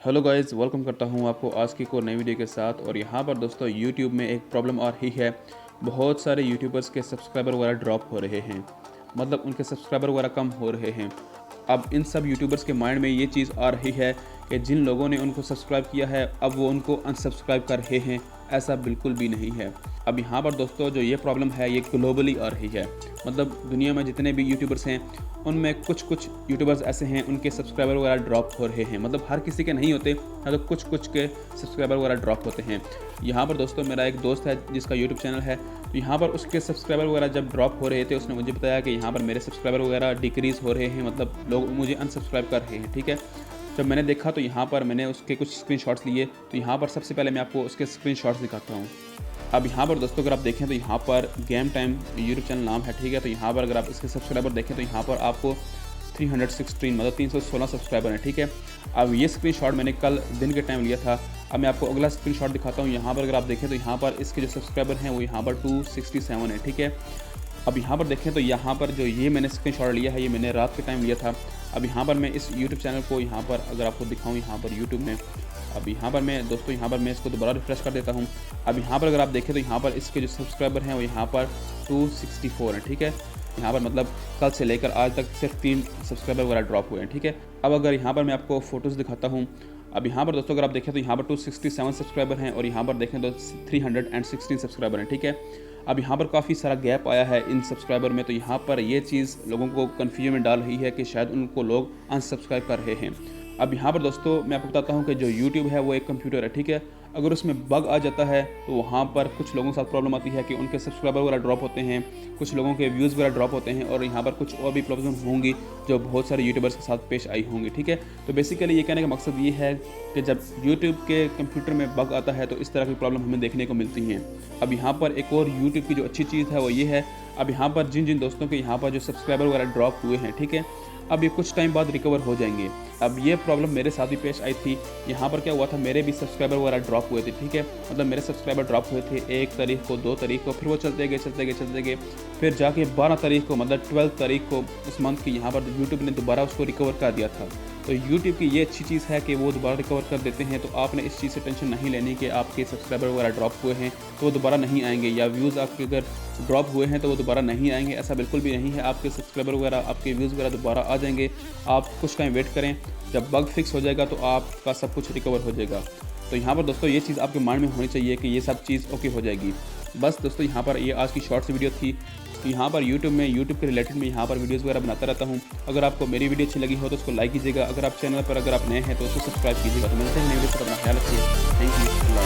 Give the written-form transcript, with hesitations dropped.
Hello guys, welcome करता हूं आपको आज की एक और नई वीडियो के साथ। और यहां पर दोस्तों यूट्यूब में एक प्रॉब्लम आ रही है। बहुत सारे यूट्यूबर्स के सब्सक्राइबर वगैरह ड्रॉप हो रहे हैं, मतलब उनके सब्सक्राइबर वगैरह कम हो रहे हैं। अब इन सब यूट्यूबर्स के माइंड में ये चीज़ आ रही है कि जिन लोगों ने उनको सब्सक्राइब किया है अब वो उनको अनसब्सक्राइब कर रहे हैं। ऐसा बिल्कुल भी नहीं है। अब यहाँ पर दोस्तों जो ये प्रॉब्लम है ये ग्लोबली आ रही है। मतलब दुनिया में जितने भी यूट्यूबर्स हैं उनमें कुछ कुछ यूट्यूबर्स ऐसे हैं उनके सब्सक्राइबर वगैरह ड्रॉप हो रहे हैं। मतलब हर किसी के नहीं होते, हाँ, तो कुछ कुछ के सब्सक्राइबर वगैरह ड्रॉप होते हैं। यहाँ पर दोस्तों मेरा एक दोस्त है जिसका यूट्यूब चैनल है, तो यहाँ पर उसके सब्सक्राइबर वगैरह जब ड्रॉप हो रहे थे उसने मुझे बताया कि यहाँ पर मेरे सब्सक्राइबर वगैरह डिक्रीज़ हो रहे हैं, मतलब लोग मुझे अनसब्सक्राइब कर रहे हैं। ठीक है, जब मैंने देखा तो यहाँ पर मैंने उसके कुछ स्क्रीनशॉट्स लिए। तो यहाँ पर सबसे पहले मैं आपको उसके स्क्रीनशॉट्स दिखाता हूँ। अब यहाँ पर दोस्तों अगर आप देखें तो यहाँ पर गेम टाइम यूट्यूब चैनल नाम है। ठीक है, तो यहाँ पर अगर आप इसके सब्सक्राइबर देखें तो यहाँ पर आपको 316 मतलब 316 सब्सक्राइबर हैं। ठीक है, अब ये स्क्रीनशॉट मैंने कल दिन के टाइम लिया था। अब मैं आपको अगला स्क्रीनशॉट दिखाता हूँ। यहाँ पर अगर आप देखें तो यहाँ पर इसके जो सब्सक्राइबर हैं वो यहाँ पर 267 है। ठीक है, अब यहाँ पर देखें तो यहाँ पर जो ये मैंने स्क्रीनशॉट लिया है ये मैंने रात के टाइम लिया था। अब यहाँ पर मैं इस यूट्यूब चैनल को यहाँ पर अगर आपको दिखाऊँ यहाँ पर यूट्यूब में, अब यहाँ पर मैं दोस्तों यहाँ पर मैं इसको दोबारा रिफ्रेश कर देता हूँ। अब यहाँ पर अगर आप देखें तो यहाँ पर इसके जो सब्सक्राइबर हैं वो यहाँ पर 264 हैं। ठीक है, यहाँ पर मतलब कल से लेकर आज तक सिर्फ 3 सब्सक्राइबर वगैरह ड्रॉप हुए हैं। ठीक है, अब अगर यहाँ पर मैं आपको फ़ोटोज़ दिखाता हूँ। अब यहाँ पर दोस्तों अगर आप देखें तो यहाँ पर 267 सब्सक्राइबर हैं और यहाँ पर देखें तो 316 सब्सक्राइबर हैं। ठीक है, अब यहाँ पर काफ़ी सारा गैप आया है इन सब्सक्राइबर में, तो यहाँ पर ये चीज़ लोगों को कन्फ्यूजन में डाल रही है कि शायद उनको लोग अनसब्सक्राइब कर रहे हैं। अब यहाँ पर दोस्तों मैं आपको बताता हूँ कि जो यूट्यूब है वो एक कंप्यूटर है। ठीक है, अगर उसमें बग आ जाता है तो वहाँ पर कुछ लोगों के साथ प्रॉब्लम आती है कि उनके सब्सक्राइबर वगैरह ड्रॉप होते हैं, कुछ लोगों के व्यूज़ वगैरह ड्रॉप होते हैं और यहाँ पर कुछ और भी प्रॉब्लम होंगी जो बहुत सारे यूट्यूबर्स के साथ पेश आई होंगी। ठीक है, तो बेसिकली ये कहने का मकसद ये है कि जब यूट्यूब के कंप्यूटर में बग आता है तो इस तरह की प्रॉब्लम हमें देखने को मिलती हैं। अब यहाँ पर एक और यूट्यूब की जो अच्छी चीज़ है वो ये है, अब यहाँ पर जिन जिन दोस्तों के यहाँ पर जो सब्सक्राइबर वगैरह ड्रॉप हुए हैं, ठीक है, अब ये कुछ टाइम बाद रिकवर हो जाएंगे। अब ये प्रॉब्लम मेरे साथ भी पेश आई थी। यहाँ पर क्या हुआ था, मेरे भी सब्सक्राइबर वगैरह ड्रॉप हुए थे। ठीक है, मतलब मेरे सब्सक्राइबर ड्रॉप हुए थे 1 तारीख को, 2 तारीख को, फिर वो चलते गए, फिर जाके 12 तारीख को मतलब 12 तारीख को उस मंथ की यहाँ पर यूट्यूब ने दोबारा उसको रिकवर कर दिया था। तो यूट्यूब की ये अच्छी चीज़ है कि वो दोबारा रिकवर कर देते हैं। तो आपने इस चीज़ से टेंशन नहीं लेनी कि आपके सब्सक्राइबर वगैरह ड्रॉप हुए हैं तो वो दोबारा नहीं आएंगे, या व्यूज़ आपके अगर ड्रॉप हुए हैं तो वो दोबारा नहीं आएंगे। ऐसा बिल्कुल भी नहीं है, आपके सब्सक्राइबर वगैरह, आपके व्यूज़ वगैरह दोबारा आ जाएंगे। आप कुछ टाइम वेट करें, जब बग फिक्स हो जाएगा तो आपका सब कुछ रिकवर हो जाएगा। तो यहाँ पर दोस्तों ये चीज़ आपके माइंड में होनी चाहिए कि ये सब चीज़ ओके हो जाएगी। बस दोस्तों यहाँ पर ये आज की शॉर्ट्स वीडियो थी। तो यहाँ पर यूट्यूब के रिलेटेड में यहाँ पर वीडियोस वगैरह बनाता रहता हूँ। अगर आपको मेरी वीडियो अच्छी लगी हो तो उसको लाइक कीजिएगा। अगर आप चैनल पर अगर आप नए हैं तो उसको सब्सक्राइब कीजिएगा। तो मिलते हैं नई वीडियो पर, अपना ख्याल रखिए। Thank you.